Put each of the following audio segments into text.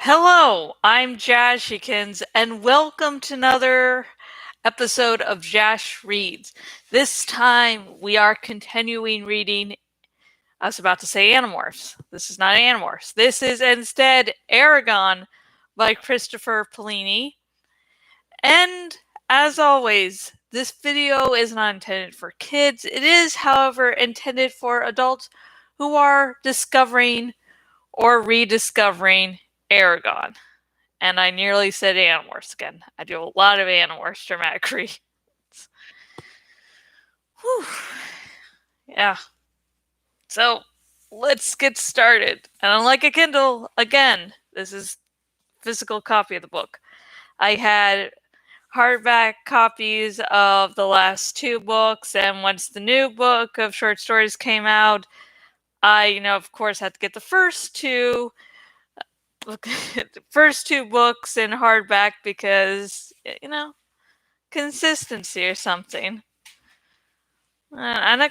Hello, I'm Jashikins, and welcome to another episode of Jash Reads. This time we are continuing reading, I was about to say Animorphs. This is not Animorphs. This is instead Eragon by Christopher Polini. And as always, this video is not intended for kids. It is, however, intended for adults who are discovering or rediscovering Eragon. And I nearly said Animorphs again. I do a lot of Animorphs dramatic reads. Whew. Yeah. So, let's get started. And unlike a Kindle, again, this is physical copy of the book. I had hardback copies of the last two books, and once the new book of short stories came out, I, of course, had to get the first two books in hardback because, consistency or something. Oh,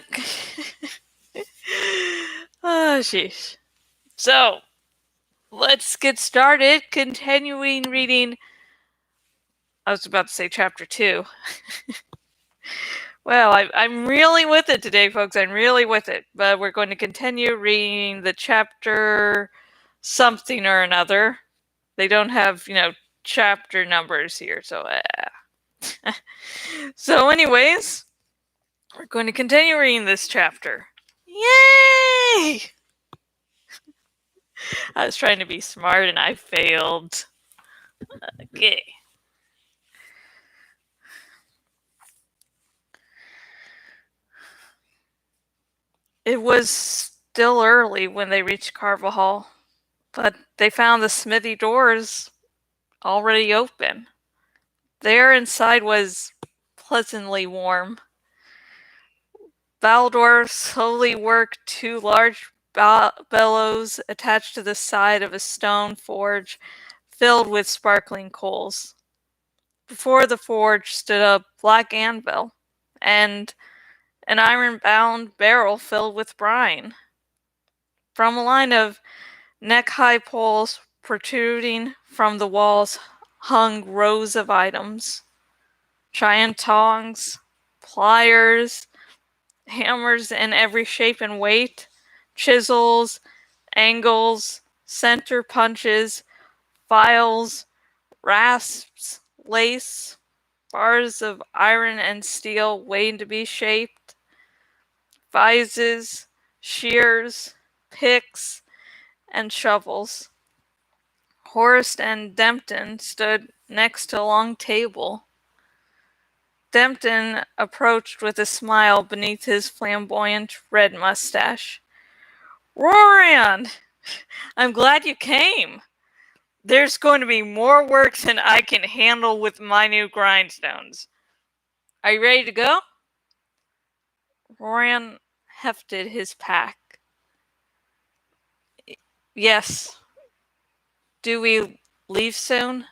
sheesh. So, let's get started. Continuing reading. I was about to say chapter 2. Well, I'm really with it today, folks. I'm really with it. But we're going to continue reading the chapter something or another. They don't have, chapter numbers here, so So anyways, we're going to continue reading this chapter. Yay! I was trying to be smart and I failed. Okay. It was still early when they reached Carvajal, but they found the smithy doors already open. The air inside was pleasantly warm. Baldor slowly worked two large bellows attached to the side of a stone forge filled with sparkling coals. Before the forge stood a black anvil and an iron-bound barrel filled with brine. From a line of neck-high poles protruding from the walls hung rows of items. Giant tongs, pliers, hammers in every shape and weight, chisels, angles, center punches, files, rasps, lace, bars of iron and steel waiting to be shaped, vises, shears, picks, and shovels. Horst and Dempton stood next to a long table. Dempton approached with a smile beneath his flamboyant red mustache. Roran! I'm glad you came. There's going to be more work than I can handle with my new grindstones. Are you ready to go? Roran hefted his pack. Yes. Do we leave soon?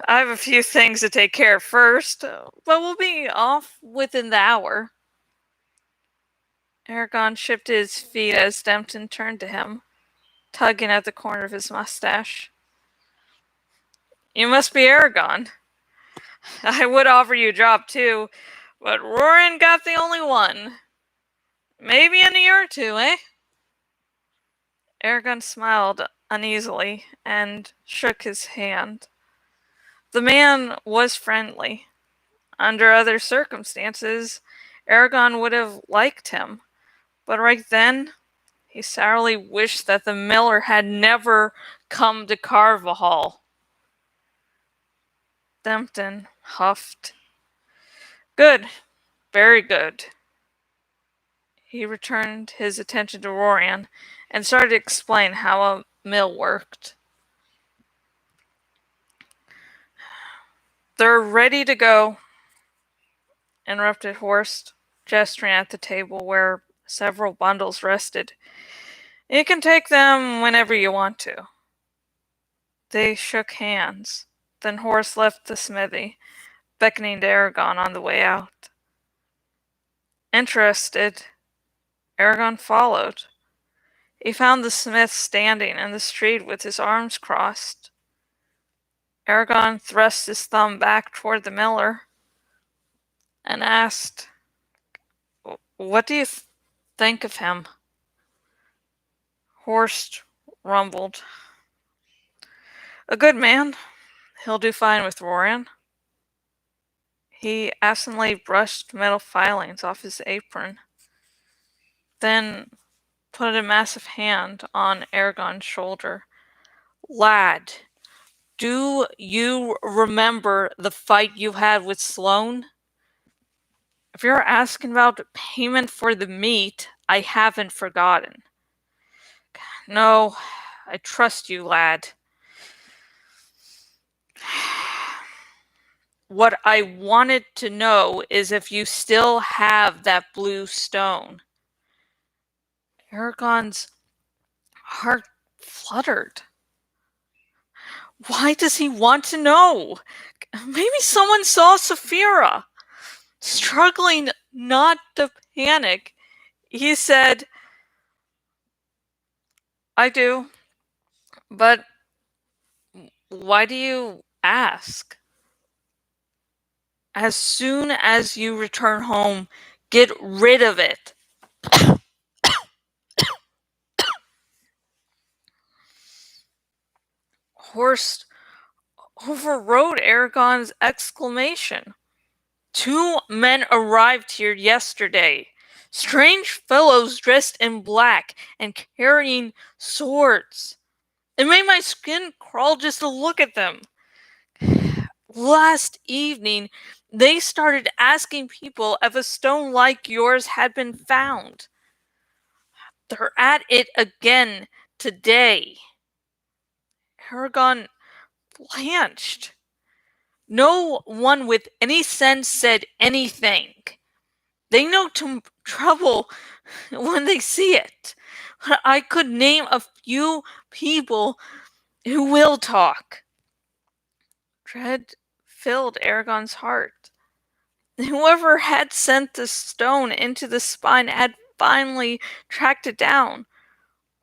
I have a few things to take care of first, but we'll be off within the hour. Eragon shifted his feet as Dempton turned to him, tugging at the corner of his mustache. You must be Eragon. I would offer you a job too, but Roran got the only one. Maybe in a year or two, eh? Eragon smiled uneasily and shook his hand. The man was friendly. Under other circumstances, Eragon would have liked him, but right then, he sourly wished that the miller had never come to Carvajal. Dempton huffed. Good. Very good. He returned his attention to Roran and started to explain how a mill worked. They're ready to go, interrupted Horst, gesturing at the table where several bundles rested. You can take them whenever you want to. They shook hands. Then Horst left the smithy, beckoning to Eragon on the way out. Interested, Eragon followed. He found the smith standing in the street with his arms crossed. Eragon thrust his thumb back toward the miller and asked, "What do you think of him?" Horst rumbled, "A good man. He'll do fine with Roran." He absently brushed metal filings off his apron, then put a massive hand on Eragon's shoulder. "Lad, do you remember the fight you had with Sloane? If you're asking about payment for the meat, I haven't forgotten. No, I trust you, lad. What I wanted to know is if you still have that blue stone." Eragon's heart fluttered. Why does he want to know? Maybe someone saw Saphira. Struggling not to panic, he said, "I do. But why do you ask? As soon as you return home, get rid of it." Horst overrode Eragon's exclamation. "2 men arrived here yesterday. Strange fellows dressed in black and carrying swords. It made my skin crawl just to look at them. Last evening, they started asking people if a stone like yours had been found. They're at it again today." Eragon blanched. No one with any sense said anything. They know trouble when they see it. I could name a few people who will talk. Dread filled Eragon's heart. Whoever had sent the stone into the spine had finally tracked it down.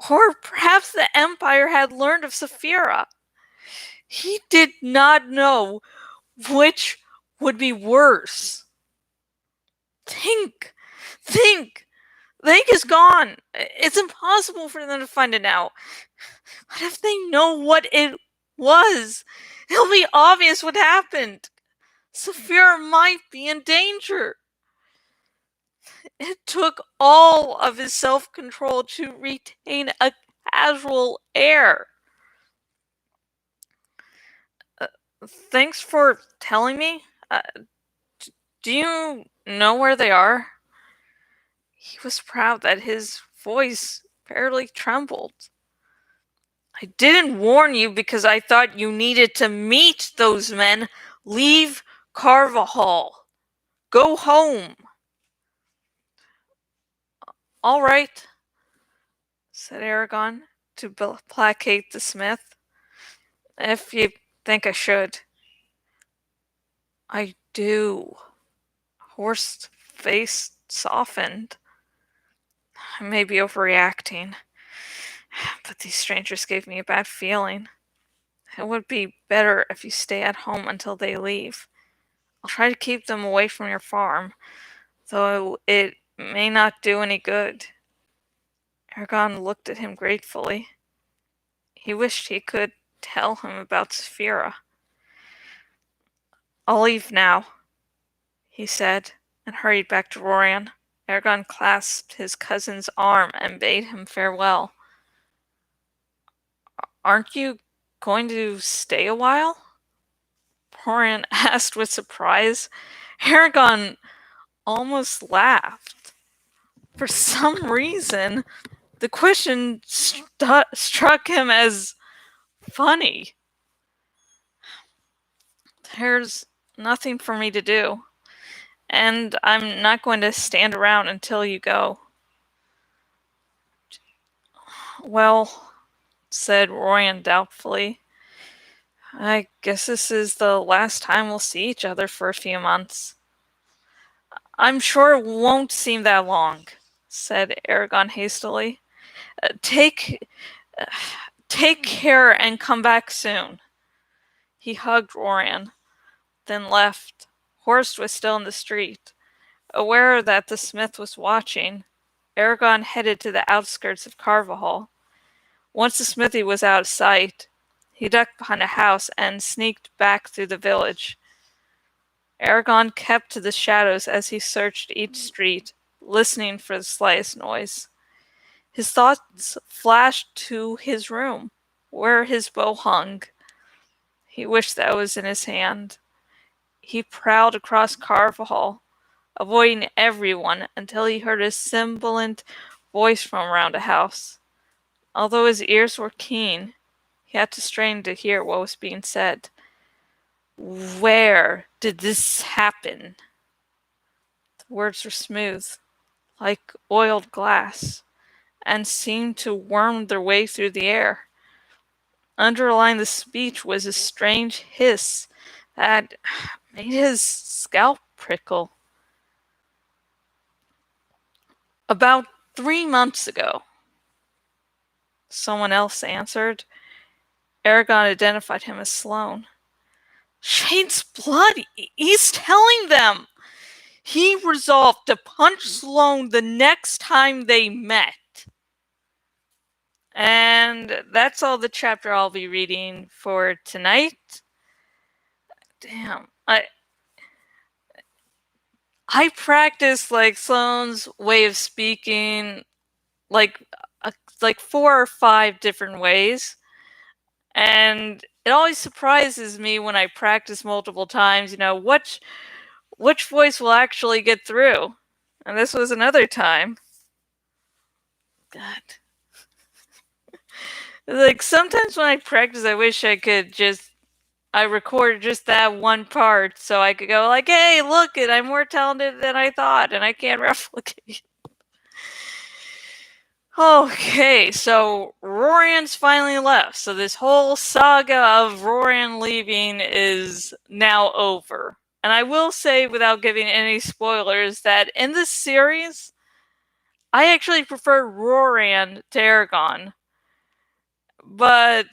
Or perhaps the Empire had learned of Saphira. He did not know which would be worse. Think! Think! The ink is gone. It's impossible for them to find it now. But if they know what it was, it'll be obvious what happened. Saphira might be in danger. It took all of his self-control to retain a casual air. Thanks for telling me. Do you know where they are? He was proud that his voice barely trembled. I didn't warn you because I thought you needed to meet those men. Leave Carvajal. Go home. All right, said Eragon to placate the smith. If you think I should. I do. Horst's face softened. I may be overreacting, but these strangers gave me a bad feeling. It would be better if you stay at home until they leave. I'll try to keep them away from your farm, though it may not do any good. Eragon looked at him gratefully. He wished he could tell him about Saphira. I'll leave now, he said, and hurried back to Roran. Eragon clasped his cousin's arm and bade him farewell. Aren't you going to stay a while? Roran asked with surprise. Eragon almost laughed. For some reason, the question struck him as funny. There's nothing for me to do, and I'm not going to stand around until you go. Well, said Roran doubtfully, I guess this is the last time we'll see each other for a few months. I'm sure it won't seem that long, said Eragon hastily. Take care and come back soon." He hugged Roran, then left. Horst was still in the street. Aware that the smith was watching, Eragon headed to the outskirts of Carvajal. Once the smithy was out of sight, he ducked behind a house and sneaked back through the village. Eragon kept to the shadows as he searched each street, listening for the slightest noise. His thoughts flashed to his room, where his bow hung. He wished that was in his hand. He prowled across Carvajal, avoiding everyone until he heard a sibilant voice from around a house. Although his ears were keen, he had to strain to hear what was being said. "Where did this happen?" The words were smooth, like oiled glass, and seemed to worm their way through the air. Underlying the speech was a strange hiss that made his scalp prickle. "About 3 months ago," someone else answered. Eragon identified him as Sloane. "Shane's blood! He's telling them!" He resolved to punch Sloane the next time they met. And that's all the chapter I'll be reading for tonight. Damn. I practice like Sloane's way of speaking like 4 or 5 different ways. And it always surprises me when I practice multiple times, which voice will actually get through. And this was another time. God. Like, sometimes when I practice, I wish I could I record just that one part so I could go like, "Hey, look it, I'm more talented than I thought, and I can't replicate." Okay, so Roran's finally left. So this whole saga of Roran leaving is now over. And I will say, without giving any spoilers, that in this series, I actually prefer Roran to Eragon. But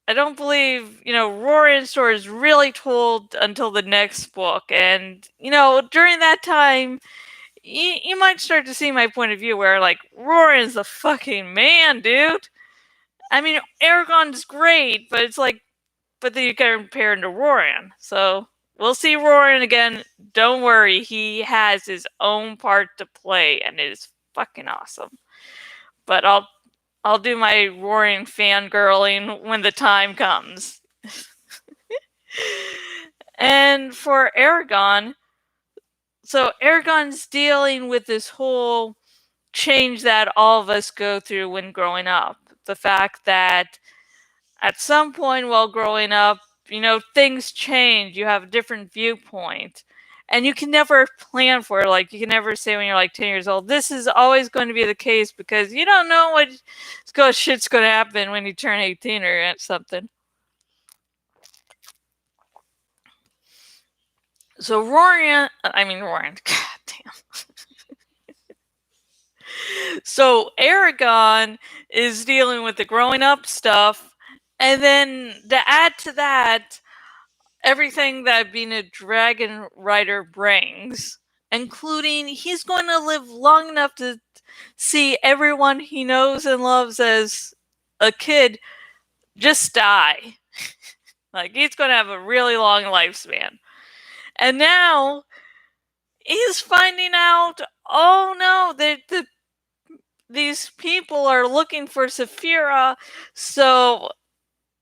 I don't believe, Roran's story is really told until the next book. And, during that time, you might start to see my point of view where, like, Roran's the fucking man, dude. I mean, Eragon's great, but it's like, but then you compare him to Roran. So, we'll see Roran again. Don't worry, he has his own part to play, and it is fucking awesome. But I'll do my Roran fangirling when the time comes. And for Eragon, so Eragon's dealing with this whole change that all of us go through when growing up. The fact that at some point while growing up, things change. You have a different viewpoint. And you can never plan for it. Like, you can never say when you're like 10 years old, this is always going to be the case, because you don't know what shit's going to happen when you turn 18 or something. So Roran, god damn. So Eragon is dealing with the growing up stuff, and then to add to that, everything that being a dragon rider brings, including he's going to live long enough to see everyone he knows and loves as a kid just die. Like, he's going to have a really long lifespan. And now he's finding out, oh no, these people are looking for Saphira, so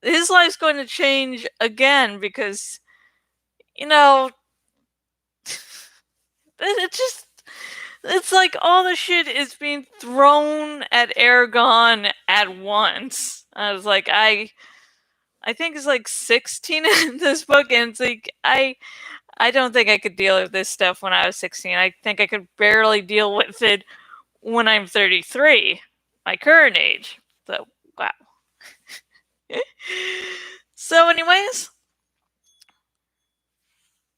his life's going to change again, because, it's like all the shit is being thrown at Eragon at once. I was like, I think it's like 16 in this book, and it's like, I don't think I could deal with this stuff when I was 16. I think I could barely deal with it when I'm 33, my current age. So, wow. So, anyways,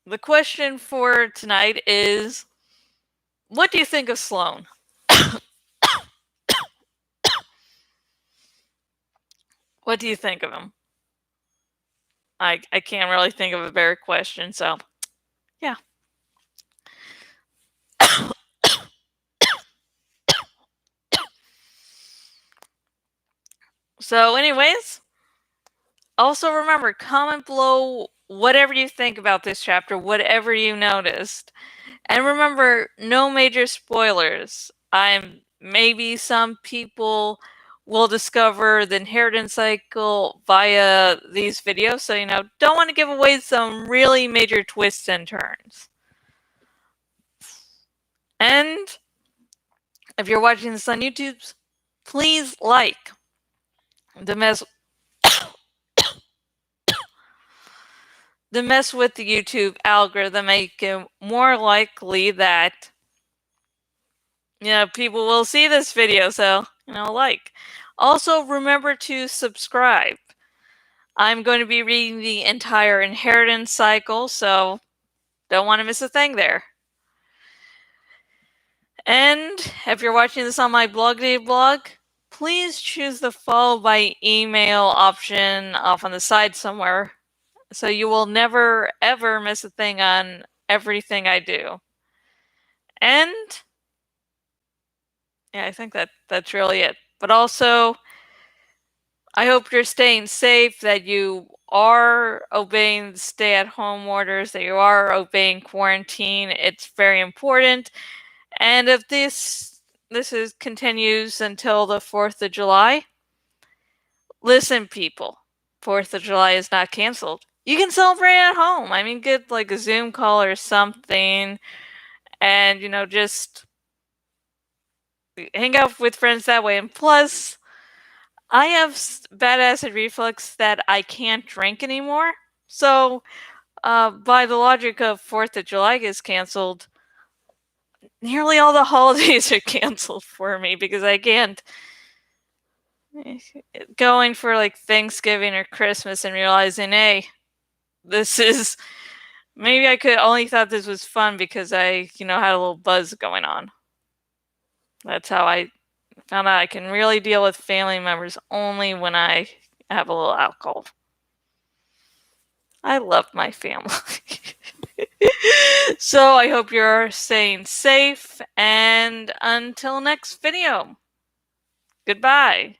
the question for tonight is, what do you think of Sloane? What do you think of him? I can't really think of a better question, so yeah. So anyways, also remember, comment below whatever you think about this chapter, whatever you noticed. And remember, no major spoilers. Maybe some people will discover the inheritance cycle via these videos, so don't want to give away some really major twists and turns. And if you're watching this on YouTube, please like. The mess with the YouTube algorithm make it more likely that people will see this video, so like. Also, remember to subscribe. I'm going to be reading the entire inheritance cycle, so don't want to miss a thing there. And if you're watching this on my blog, please choose the follow by email option off on the side somewhere, so you will never ever miss a thing on everything I do. And yeah, I think that's really it. But also, I hope you're staying safe, that you are obeying stay-at-home orders, that you are obeying quarantine. It's very important. And if this continues until the 4th of July, listen, people, 4th of July is not canceled. You can celebrate at home. I mean, get like a Zoom call or something, and just hang out with friends that way. And plus, I have bad acid reflux that I can't drink anymore. So, by the logic of 4th of July gets canceled, nearly all the holidays are canceled for me because I can't. Going for like Thanksgiving or Christmas and realizing, hey, this is. Maybe I could only thought this was fun because I, had a little buzz going on. That's how I found out I can really deal with family members only when I have a little alcohol. I love my family. So I hope you're staying safe, and until next video, goodbye.